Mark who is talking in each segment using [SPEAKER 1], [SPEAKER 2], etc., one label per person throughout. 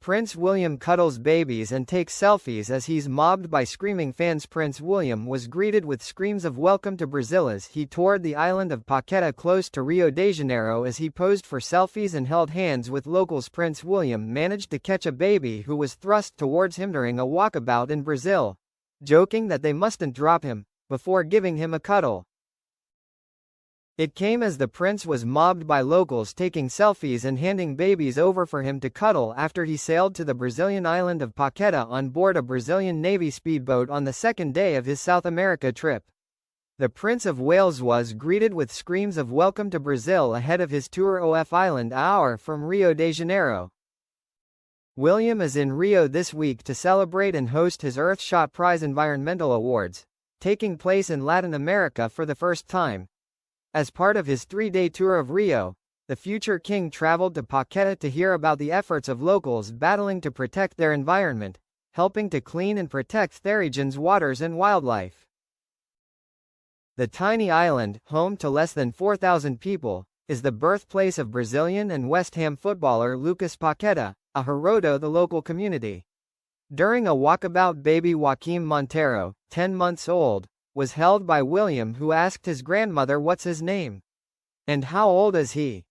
[SPEAKER 1] Prince William cuddles babies and takes selfies as he's mobbed by screaming fans. Prince William was greeted with screams of welcome to Brazil as he toured the island of Paqueta close to Rio de Janeiro as he posed for selfies and held hands with locals. Prince William managed to catch a baby who was thrust towards him during a walkabout in Brazil, joking that they mustn't drop him, before giving him a cuddle. It came as the prince was mobbed by locals taking selfies and handing babies over for him to cuddle after he sailed to the Brazilian island of Paqueta on board a Brazilian Navy speedboat on the second day of his South America trip. The Prince of Wales was greeted with screams of welcome to Brazil ahead of his tour of Island hour from Rio de Janeiro. William is in Rio this week to celebrate and host his Earthshot Prize Environmental Awards, taking place in Latin America for the first time. As part of his 3-day tour of Rio, the future king traveled to Paqueta to hear about the efforts of locals battling to protect their environment, helping to clean and protect the region's waters and wildlife. The tiny island, home to less than 4,000 people, is the birthplace of Brazilian and West Ham footballer Lucas Paqueta, a hero to the local community. During a walkabout, baby Joaquim Monteiro, 10 months old, was held by William, who asked his grandmother what's his name and how old is he.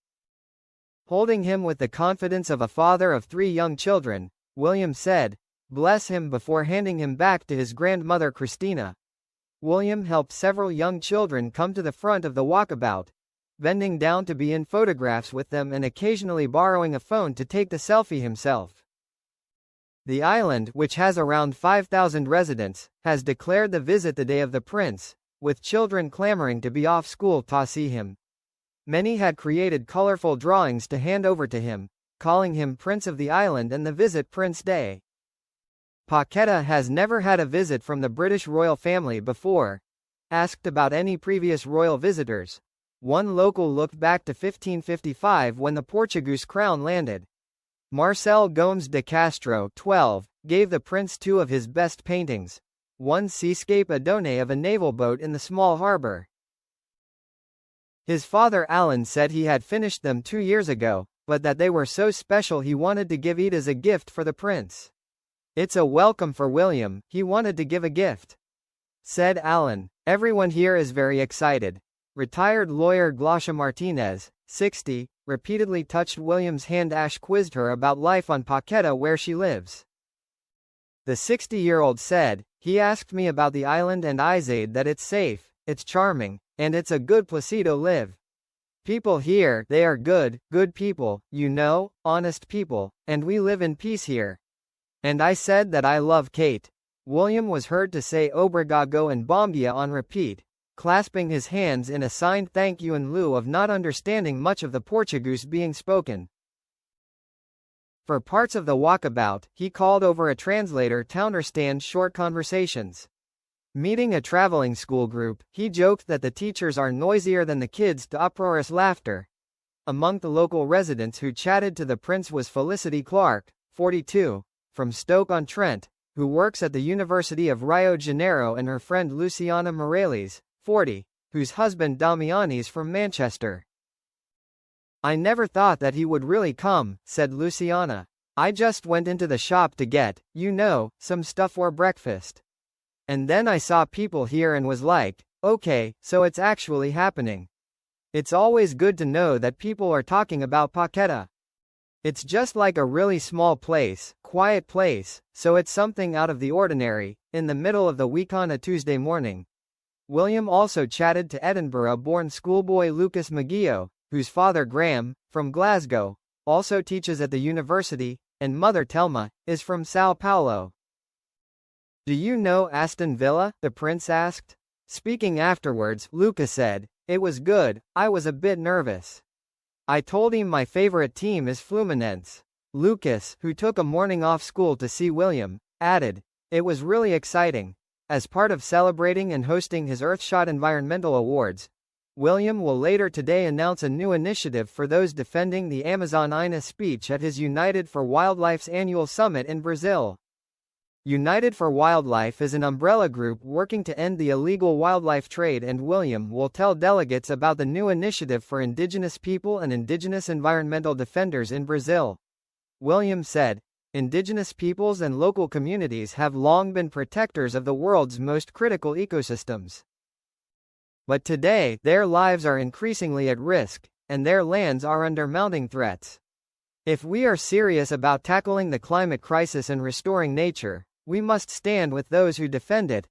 [SPEAKER 1] Holding him with the confidence of a father of 3 young children, William said, "Bless him," before handing him back to his grandmother Christina. William helped several young children come to the front of the walkabout, bending down to be in photographs with them and occasionally borrowing a phone to take the selfie himself. The island, which has around 5,000 residents, has declared the visit the day of the prince, with children clamoring to be off school to see him. Many had created colorful drawings to hand over to him, calling him Prince of the Island and the visit Prince Day. Paqueta has never had a visit from the British royal family before. Asked about any previous royal visitors, one local looked back to 1555 when the Portuguese crown landed. Marcel Gomes de Castro, 12, gave the prince 2 of his best paintings. One seascape Adone of a naval boat in the small harbor. His father Alan said he had finished them 2 years ago, but that they were so special he wanted to give it as a gift for the prince. "It's a welcome for William, he wanted to give a gift," said Alan. "Everyone here is very excited." Retired lawyer Glaucia Martinez, 60, repeatedly touched William's hand. Ash quizzed her about life on Paqueta where she lives. The 60-year-old said, "He asked me about the island and I said that it's safe, it's charming, and it's a good place to live. People here, they are good people, you know, honest people, and we live in peace here. And I said that I love Kate." William was heard to say obrigado and bom dia on repeat, clasping his hands in a signed thank you in lieu of not understanding much of the Portuguese being spoken. For parts of the walkabout, he called over a translator to understand short conversations. Meeting a traveling school group, he joked that the teachers are noisier than the kids to uproarious laughter. Among the local residents who chatted to the prince was Felicity Clark, 42, from Stoke-on-Trent, who works at the University of Rio de Janeiro, and her friend Luciana Morales, 40, whose husband Damiani's from Manchester. "I never thought that he would really come," said Luciana. "I just went into the shop to get, some stuff for breakfast. And then I saw people here and was like, okay, so it's actually happening. It's always good to know that people are talking about Paqueta. It's just like a really small place, quiet place, so it's something out of the ordinary, in the middle of the week on a Tuesday morning." William also chatted to Edinburgh-born schoolboy Lucas Maguio, whose father Graham, from Glasgow, also teaches at the university, and mother Telma, is from Sao Paulo. "Do you know Aston Villa?" the prince asked. Speaking afterwards, Lucas said, "It was good, I was a bit nervous. I told him my favorite team is Fluminense." Lucas, who took a morning off school to see William, added, "It was really exciting." As part of celebrating and hosting his Earthshot Environmental Awards, William will later today announce a new initiative for those defending the Amazon in a speech at his United for Wildlife's annual summit in Brazil. United for Wildlife is an umbrella group working to end the illegal wildlife trade, and William will tell delegates about the new initiative for indigenous people and indigenous environmental defenders in Brazil. William said, Indigenous peoples and local communities have long been protectors of the world's most critical ecosystems. But today, their lives are increasingly at risk, and their lands are under mounting threats. If we are serious about tackling the climate crisis and restoring nature, we must stand with those who defend it.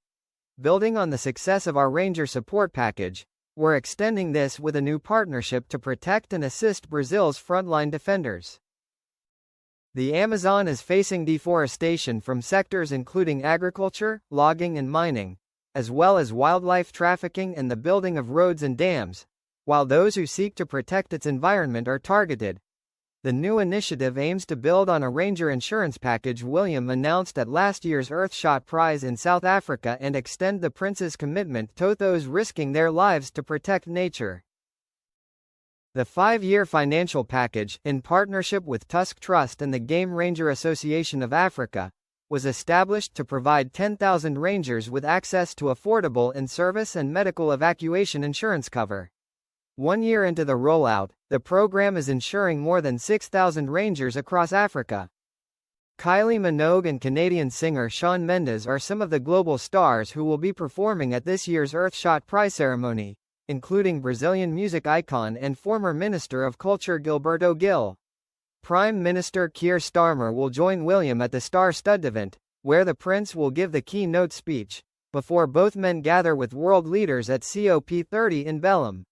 [SPEAKER 1] Building on the success of our Ranger Support Package, we're extending this with a new partnership to protect and assist Brazil's frontline defenders. The Amazon is facing deforestation from sectors including agriculture, logging and mining, as well as wildlife trafficking and the building of roads and dams, while those who seek to protect its environment are targeted. The new initiative aims to build on a Ranger insurance package William announced at last year's Earthshot Prize in South Africa and extend the prince's commitment to those risking their lives to protect nature. The 5-year financial package, in partnership with Tusk Trust and the Game Ranger Association of Africa, was established to provide 10,000 rangers with access to affordable in-service and medical evacuation insurance cover. 1 year into the rollout, the program is insuring more than 6,000 rangers across Africa. Kylie Minogue and Canadian singer Shawn Mendes are some of the global stars who will be performing at this year's Earthshot Prize ceremony, including Brazilian music icon and former Minister of Culture Gilberto Gil. Prime Minister Keir Starmer will join William at the star-studded event, where the prince will give the keynote speech, before both men gather with world leaders at COP30 in Belém.